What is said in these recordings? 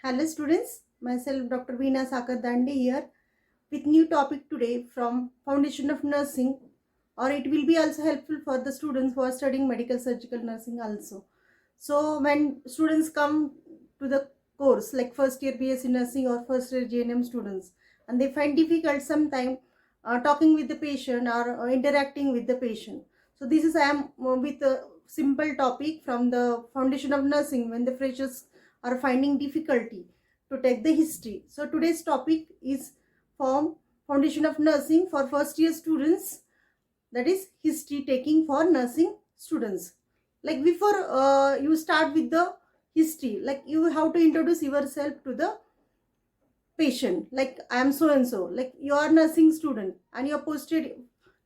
Hello students, myself Dr. Veena Sakar Dande here with new topic today from Foundation of Nursing, or it will be also helpful for the students who are studying medical surgical nursing also. So when students come to the course like first year BSc nursing or first year JNM students, and they find difficult sometime talking with the patient or interacting with the patient. So this is I am with a simple topic from the Foundation of Nursing when the freshers are finding difficulty to take the history. So today's topic is from Foundation of Nursing for first year students, that is history taking for nursing students. Like before you start with the history, like you have to introduce yourself to the patient, like I am so and so, like you are nursing student and you are posted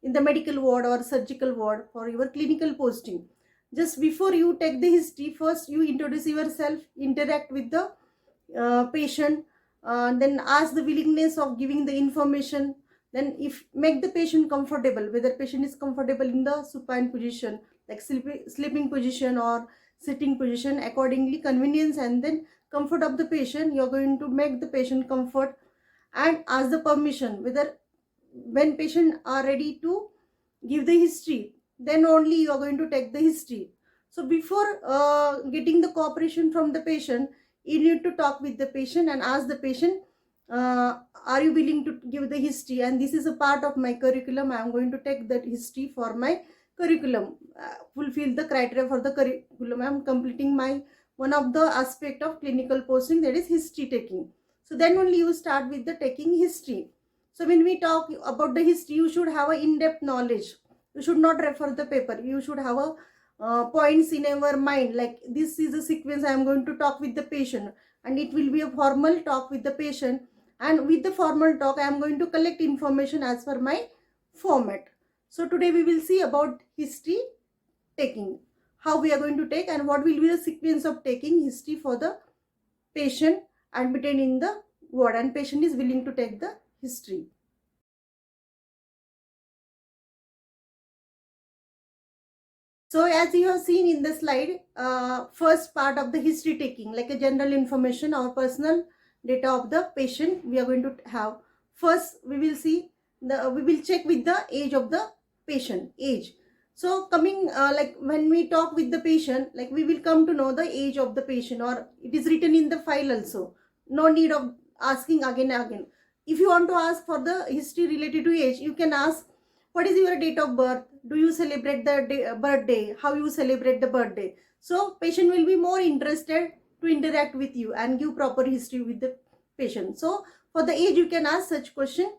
in the medical ward or surgical ward for your clinical posting. Just before you take the history, first you introduce yourself, interact with the patient, then ask the willingness of giving the information, then if make the patient comfortable, whether patient is comfortable in the supine position like sleeping position or sitting position, accordingly convenience and then comfort of the patient, you are going to make the patient comfort and ask the permission whether when patient are ready to give the history, then only you are going to take the history. So before getting the cooperation from the patient, you need to talk with the patient and ask the patient, are you willing to give the history, and this is a part of my curriculum, I am going to take that history for my curriculum, fulfill the criteria for the curriculum, I am completing my one of the aspect of clinical posting, that is history taking. So then only you start with the taking history. So when we talk about the history, you should have a in-depth knowledge. You should not refer the paper. You should have a points in our mind, like this is a sequence I am going to talk with the patient, and it will be a formal talk with the patient, and with the formal talk I am going to collect information as per my format. So today we will see about history taking, how we are going to take and what will be the sequence of taking history for the patient admitted in the ward and patient is willing to take the history. So as you have seen in the slide, first part of the history taking, like a general information or personal data of the patient we are going to have. First we will see we will check with the age of the patient, age. So coming like when we talk with the patient, like we will come to know the age of the patient, or it is written in the file also. No need of asking again and again. If you want to ask for the history related to age, you can ask, what is your date of birth, do you celebrate the birthday, how you celebrate the birthday. So patient will be more interested to interact with you and give proper history with the patient. So for the age you can ask such question.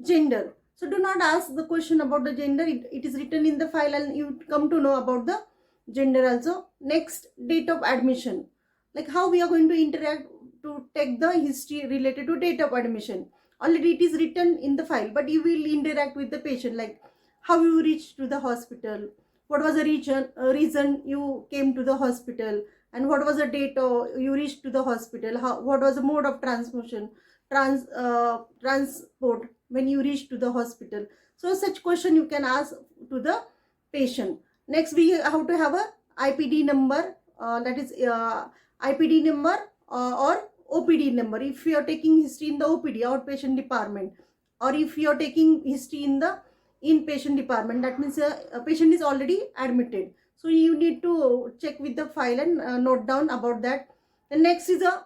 Gender, so do not ask the question about the gender, it is written in the file and you come to know about the gender also. Next, date of admission, like how we are going to interact to take the history related to date of admission. Already it is written in the file, but you will interact with the patient, like how you reached to the hospital, what was the reason you came to the hospital, and what was the date you reached to the hospital, what was the mode of transmission, transport when you reach to the hospital. So such question you can ask to the patient. Next, we have to have a IPD number, that is IPD number or OPD number if you are taking history in the OPD, outpatient department, or if you are taking history in the inpatient department, that means a patient is already admitted. So you need to check with the file and note down about that. The next is a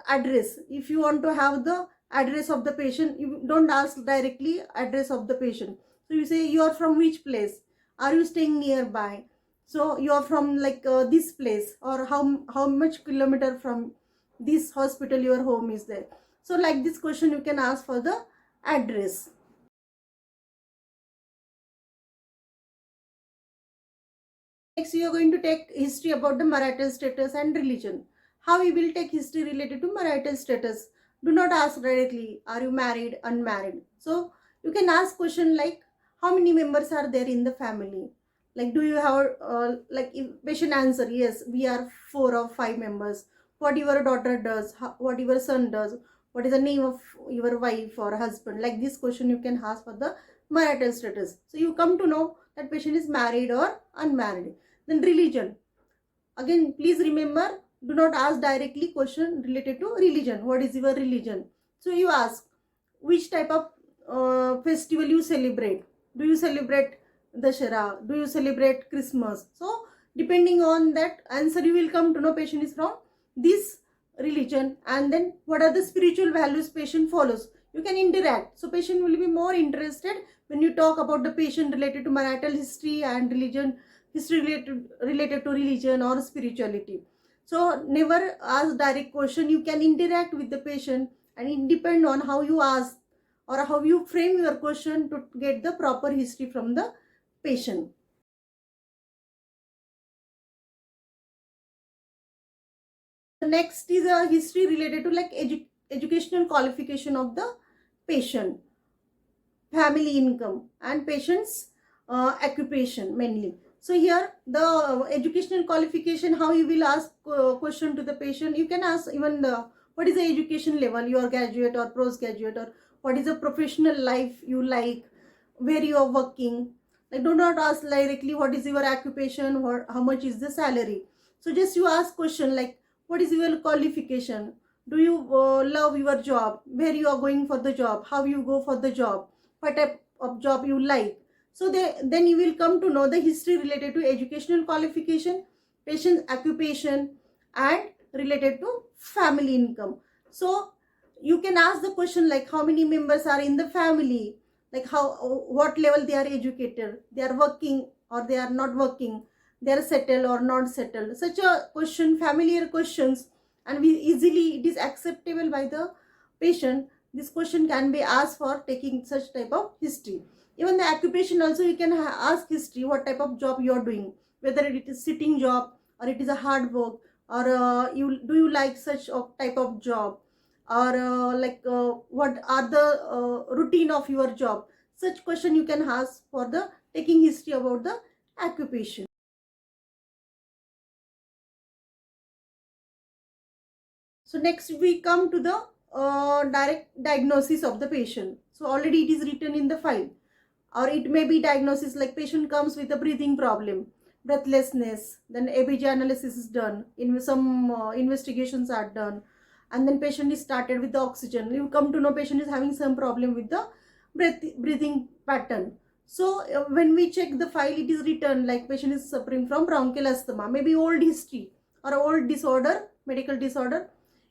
address. If you want to have the address of the patient, you don't ask directly address of the patient. So you say you are from which place, are you staying nearby, so you are from like this place, or how much kilometer from this hospital your home is there. So like this question you can ask for the address. Next, we are going to take history about the marital status and religion. How we will take history related to marital status. Do not ask directly, are you married, unmarried. So you can ask question like, how many members are there in the family? Like, do you have, like if patient answer, yes, we are 4 or 5 members. What your daughter does, what your son does, what is the name of your wife or husband. Like this question you can ask for the marital status. So you come to know that patient is married or unmarried. Then religion. Again, please remember do not ask directly question related to religion. What is your religion? So you ask which type of festival you celebrate. Do you celebrate Dashera? Do you celebrate Christmas? So depending on that answer, you will come to know patient is from this religion, and then what are the spiritual values patient follows. You can interact. So patient will be more interested when you talk about the patient related to marital history and religion, history related to religion or spirituality. So never ask direct question. You can interact with the patient, and it depends on how you ask or how you frame your question to get the proper history from the patient. The next is a history related to like educational qualification of the patient, family income, and patient's occupation mainly. So here the educational qualification, how you will ask question to the patient. You can ask even the what is the education level, you are graduate or postgraduate, or what is the professional life you like, where you are working. Like do not ask directly what is your occupation, what how much is the salary. So just you ask question like what is your qualification, do you love your job, where you are going for the job, how you go for the job, what type of job you like. So then you will come to know the history related to educational qualification, patient's occupation, and related to family income. So you can ask the question like how many members are in the family, like how what level they are educated, they are working or they are not working, they are settled or not settled. Such a question, familiar questions, and we easily it is acceptable by the patient. This question can be asked for taking such type of history. Even the occupation also you can ask history, what type of job you are doing, whether it is sitting job or it is a hard work, or you like such type of job, or what are the routine of your job. Such question you can ask for the taking history about the occupation. So next we come to the direct diagnosis of the patient. So already it is written in the file, or it may be diagnosis like patient comes with a breathing problem, breathlessness, then ABG analysis is done, in some investigations are done, and then patient is started with the oxygen. You come to know patient is having some problem with the breathing pattern. So when we check the file, it is written like patient is suffering from bronchial asthma, maybe old history or old disorder, medical disorder.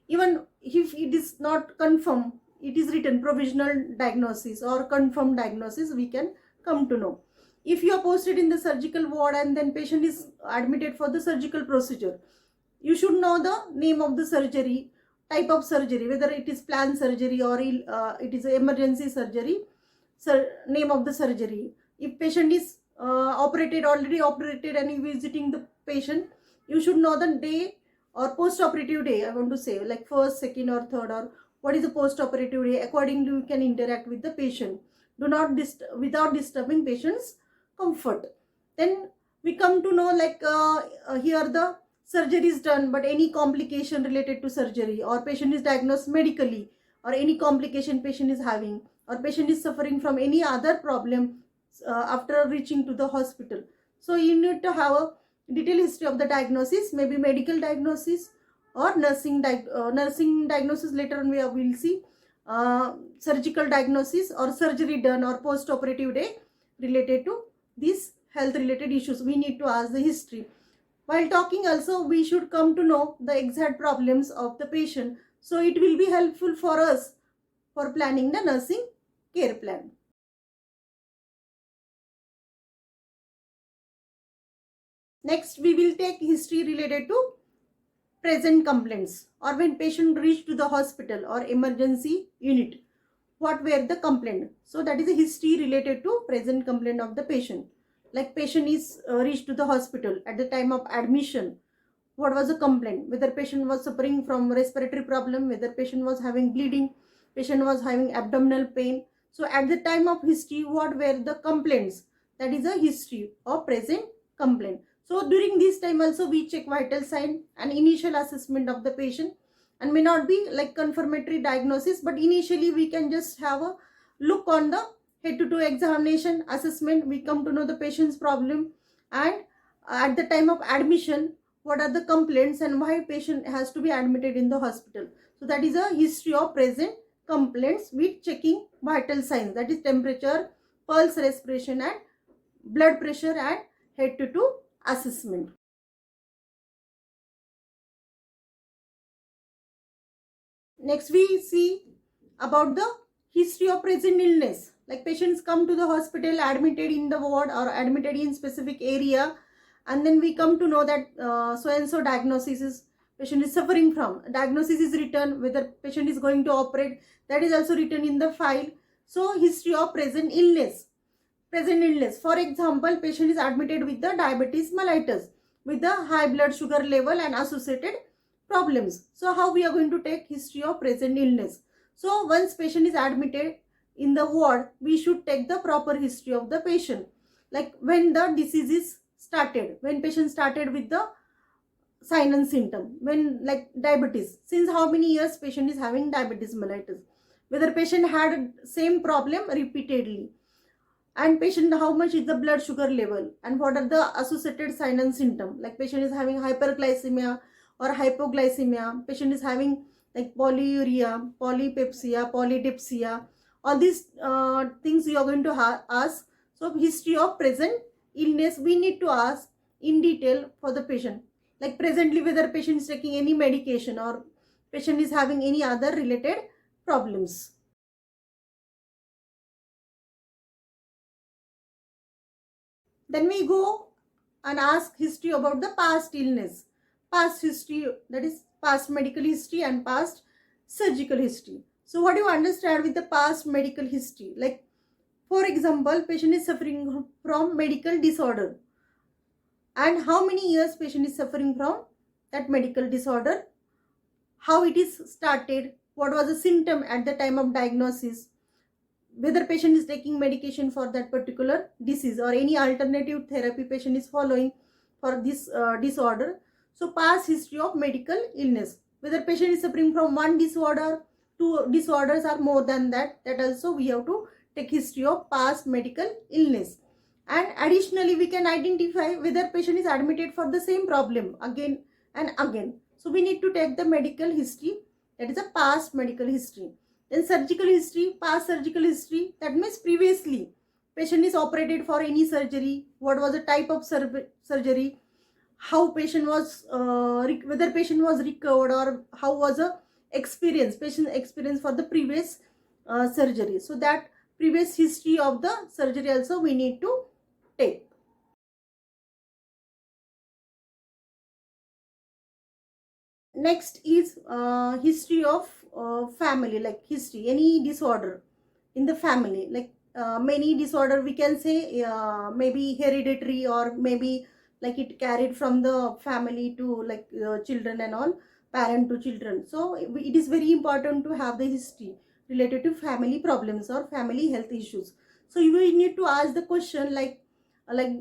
Even if it is not confirmed, it is written provisional diagnosis or confirmed diagnosis, we can come to know. If you are posted in the surgical ward and then patient is admitted for the surgical procedure, you should know the name of the surgery, type of surgery, whether it is planned surgery or it is emergency surgery, name of the surgery. If patient is already operated, and you visiting the patient, you should know the day or post-operative day, I want to say, like first, second, or third, or what is the post-operative day. Accordingly, you can interact with the patient. Do not without disturbing patient's comfort. Then we come to know like here the surgery is done, but any complication related to surgery, or patient is diagnosed medically, or any complication patient is having, or patient is suffering from any other problem after reaching to the hospital. So you need to have a detailed history of the diagnosis, maybe medical diagnosis or nursing diagnosis. Later on we will see surgical diagnosis or surgery done or post-operative day related to these health related issues. We need to ask the history. While talking also, we should come to know the exact problems of the patient. So it will be helpful for us for planning the nursing care plan. Next, we will take history related to present complaints, or when patient reached to the hospital or emergency unit, what were the complaint. So that is a history related to present complaint of the patient. Like patient is reached to the hospital, at the time of admission, what was the complaint, whether patient was suffering from respiratory problem, whether patient was having bleeding, patient was having abdominal pain. So at the time of history, what were the complaints, that is a history of present complaint. So during this time also we check vital sign and initial assessment of the patient, and may not be like confirmatory diagnosis, but initially we can just have a look on the head to toe examination assessment. We come to know the patient's problem, and at the time of admission, what are the complaints and why patient has to be admitted in the hospital. So that is a history of present complaints with checking vital signs, that is temperature, pulse, respiration and blood pressure and head to toe assessment. Next we see about the history of present illness. Like patients come to the hospital admitted in the ward or admitted in specific area, and then we come to know that so and so diagnosis is patient is suffering from. Diagnosis is written, whether patient is going to operate, that is also written in the file. So history of present illness. For example, patient is admitted with the diabetes mellitus, with the high blood sugar level and associated problems. So how we are going to take history of present illness? So once patient is admitted in the ward, we should take the proper history of the patient. Like when the disease is started, when patient started with the sign and symptom, when like diabetes, since how many years patient is having diabetes mellitus, whether patient had same problem repeatedly, and patient how much is the blood sugar level and what are the associated sign and symptom, like patient is having hyperglycemia or hypoglycemia, patient is having like polyuria, polypepsia, polydipsia, all these things you are going to ask. So history of present illness we need to ask in detail for the patient, like presently whether patient is taking any medication or patient is having any other related problems. Then we go and ask history about the past illness, past history, that is past medical history and past surgical history. So what do you understand with the past medical history? Like for example, patient is suffering from medical disorder, and how many years patient is suffering from that medical disorder, how it is started, what was the symptom at the time of diagnosis, whether patient is taking medication for that particular disease or any alternative therapy patient is following for this disorder. So past history of medical illness, whether patient is suffering from one disorder, two disorders or more than that, that also we have to take history of past medical illness. And additionally we can identify whether patient is admitted for the same problem again and again. So we need to take the medical history, that is a past medical history. Then surgical history, past surgical history, that means previously patient is operated for any surgery, what was the type of surgery, how patient was whether patient was recovered, or how was the experience, patient experience for the previous surgery. So that previous history of the surgery also we need to take. Next is history of family, like history, any disorder in the family, like many disorder we can say maybe hereditary or maybe like it carried from the family to like children and all, parent to children. So it is very important to have the history related to family problems or family health issues. So you will need to ask the question like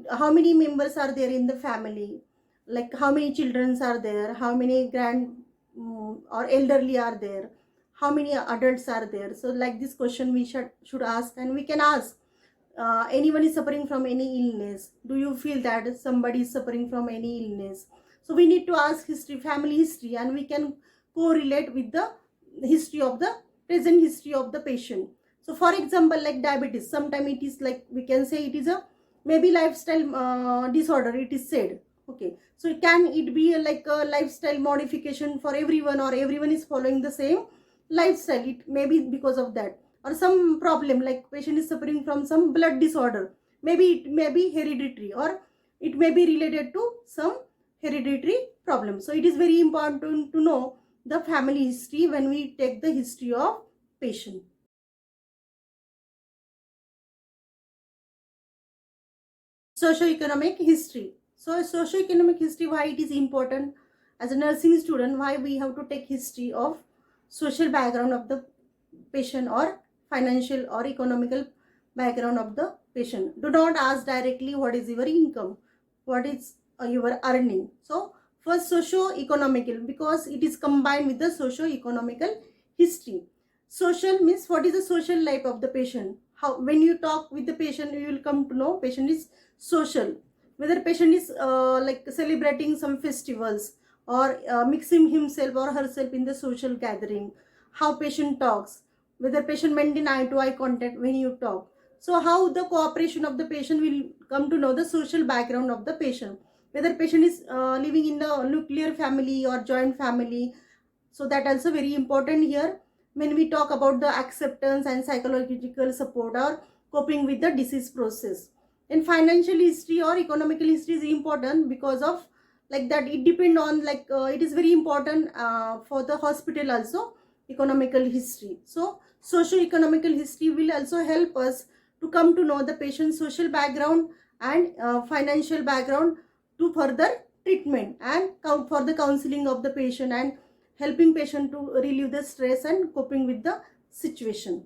how many members are there in the family, like how many children are there, how many grand or elderly are there, how many adults are there. So like this question we should ask, and we can ask anyone is suffering from any illness, do you feel that somebody is suffering from any illness. So we need to ask history, family history, and we can correlate with the history of the present history of the patient. So for example, like diabetes, sometimes it is like we can say it is a maybe lifestyle disorder, it is said. Okay, so can it be like a lifestyle modification for everyone, or everyone is following the same lifestyle, it may be because of that. Or some problem like patient is suffering from some blood disorder, maybe it may be hereditary, or it may be related to some hereditary problem. So it is very important to know the family history when we take the history of patient. Socioeconomic history. So socioeconomic history, why it is important as a nursing student, why we have to take history of social background of the patient or financial or economical background of the patient. Do not ask directly what is your income, what is your earning. So first socio-economical, because it is combined with the socio-economical history. Social means what is the social life of the patient. How when you talk with the patient you will come to know patient is social. whether patient is like celebrating some festivals or mixing himself or herself in the social gathering, how patient talks, whether patient maintain eye to eye contact when you talk. So how the cooperation of the patient will come to know the social background of the patient, whether patient is living in the nuclear family or joint family. So that also very important here when we talk about the acceptance and psychological support or coping with the disease process. And financial history or economical history is important because of like that it depend on like it is very important for the hospital also, economical history. So socio-economical history will also help us to come to know the patient's social background and financial background to further treatment and for the counseling of the patient and helping patient to relieve the stress and coping with the situation.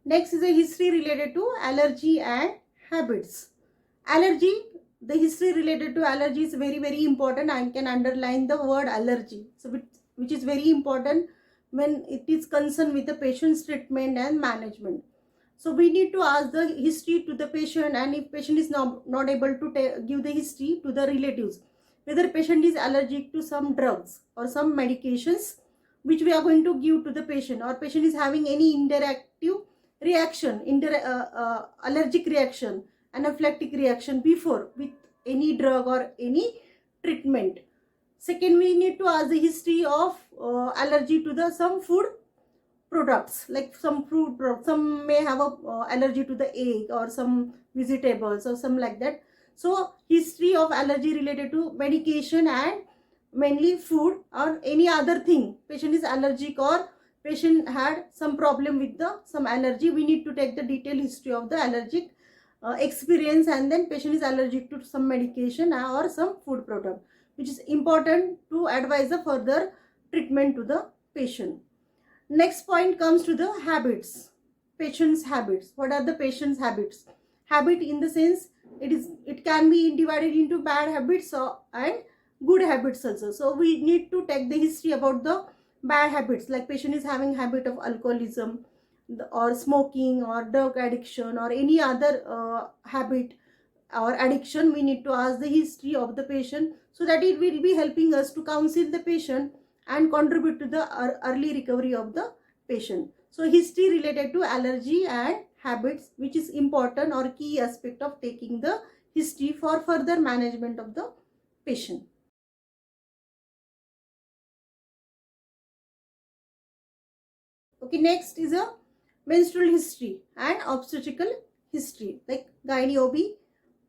Next is a history related to allergy and habits. Allergy, the history related to allergy is very important. I can underline the word allergy. So which is very important when it is concerned with the patient's treatment and management. So we need to ask the history to the patient, and if patient is not able to give the history to the relatives, whether patient is allergic to some drugs or some medications which we are going to give to the patient, or patient is having any interactive reaction, allergic reaction, anaphylactic reaction before with any drug or any treatment. Second, we need to ask the history of allergy to the some food products, like some fruit products. Some may have a allergy to the egg or some vegetables or some like that. So history of allergy related to medication and mainly food or any other thing patient is allergic, or patient had some problem with the some allergy, we need to take the detailed history of the allergic experience, and then patient is allergic to some medication or some food product, which is important to advise the further treatment to the patient. Next point comes to the habits. Patient's habits. What are the patient's habits? Habit in the sense it can be divided into bad habits and good habits also. So we need to take the history about the bad habits, like patient is having habit of alcoholism or smoking or drug addiction or any other habit or addiction. We need to ask the history of the patient so that it will be helping us to counsel the patient and contribute to the early recovery of the patient. So history related to allergy and habits, which is important or key aspect of taking the history for further management of the patient. Okay, next is a menstrual history and obstetrical history, like gynae OB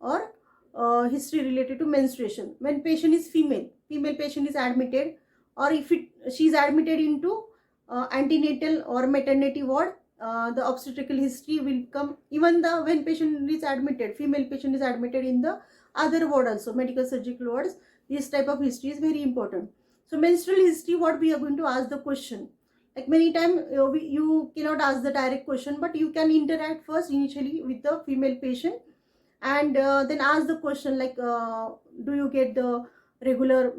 or history related to menstruation. When patient is female patient is admitted, or if she is admitted into antenatal or maternity ward, the obstetrical history will come. Even the when patient is admitted, female patient is admitted in the other ward also, medical surgical wards, this type of history is very important. So menstrual history, what we are going to ask the question, like many times you cannot ask the direct question, but you can interact first initially with the female patient and then ask the question like do you get the regular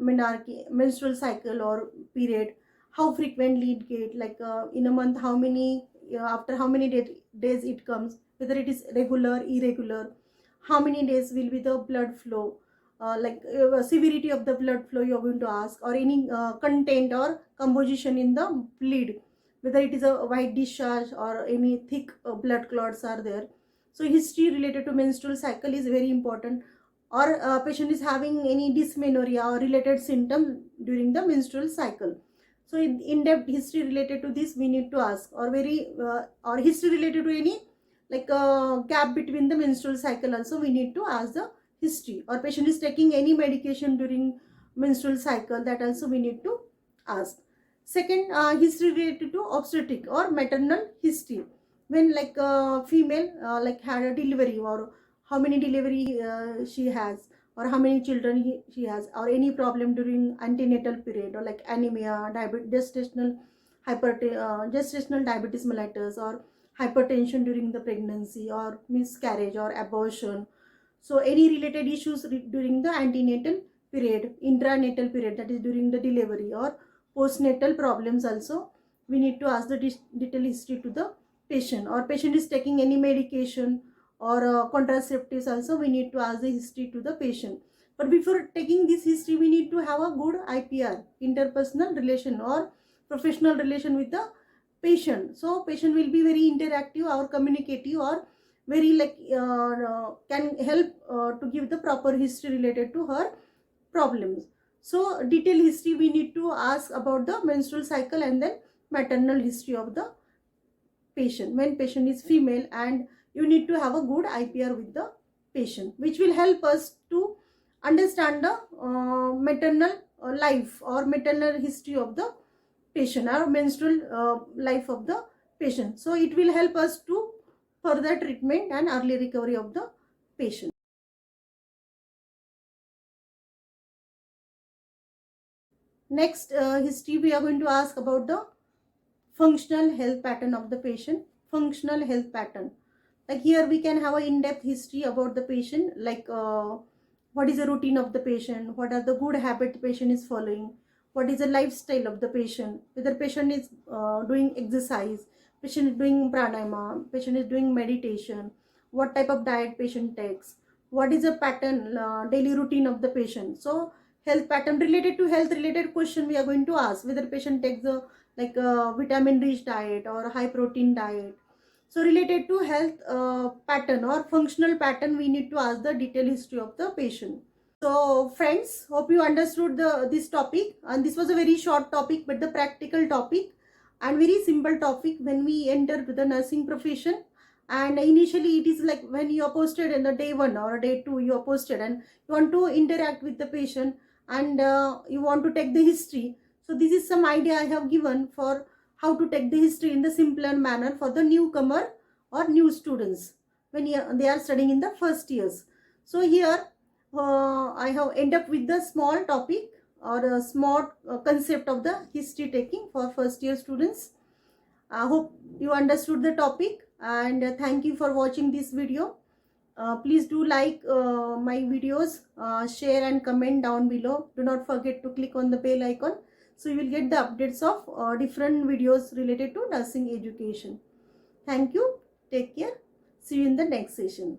menstrual cycle or period, how frequently it get, like in a month how many, after how many days it comes, whether it is regular, irregular, how many days will be the blood flow, like severity of the blood flow you are going to ask, or any content or composition in the bleed, whether it is a white discharge or any thick blood clots are there. So history related to menstrual cycle is very important, or patient is having any dysmenorrhea or related symptoms during the menstrual cycle. So in-depth history related to this we need to ask, or or history related to any like gap between the menstrual cycle also we need to ask the history, or patient is taking any medication during menstrual cycle, that also we need to ask. Second, history related to obstetric or maternal history, when like female like had a delivery, or how many delivery she has, or how many children she has, or any problem during antenatal period, or like anemia, gestational diabetes mellitus, or hypertension during the pregnancy, or miscarriage or abortion. So any related issues during the antenatal period, intranatal period, that is during the delivery, or postnatal problems also we need to ask the detailed history to the patient, or patient is taking any medication or contraceptives also, we need to ask the history to the patient. But before taking this history, we need to have a good IPR, interpersonal relation or professional relation with the patient. So patient will be very interactive or communicative, or very like can help to give the proper history related to her problems. So detailed history we need to ask about the menstrual cycle, and then maternal history of the patient when patient is female, and you need to have a good IPR with the patient, which will help us to understand the maternal life or maternal history of the patient, or menstrual life of the patient. So it will help us to further treatment and early recovery of the patient. Next history we are going to ask about the functional health pattern of the patient. Functional health pattern, like here we can have an in-depth history about the patient, like what is the routine of the patient, what are the good habits the patient is following, what is the lifestyle of the patient, whether patient is doing exercise, patient is doing pranayama, patient is doing meditation, what type of diet patient takes, what is the pattern daily routine of the patient. So health pattern related to health related question we are going to ask, whether patient takes a like a vitamin rich diet or high protein diet. So related to health pattern or functional pattern, we need to ask the detailed history of the patient. So friends, hope you understood this topic, and this was a very short topic but the practical topic and very simple topic when we enter to the nursing profession. And initially it is like when you are posted in the day 1 or day 2, you are posted and you want to interact with the patient, and you want to take the history. So this is some idea I have given for how to take the history in the simpler manner for the newcomer or new students when they are studying in the first years. So here I have end up with the small topic or a small concept of the history taking for first year students. I hope you understood the topic, and thank you for watching this video. Please do like my videos, share and comment down below. Do not forget to click on the bell icon so you will get the updates of different videos related to nursing education. Thank you. Take care. See you in the next session.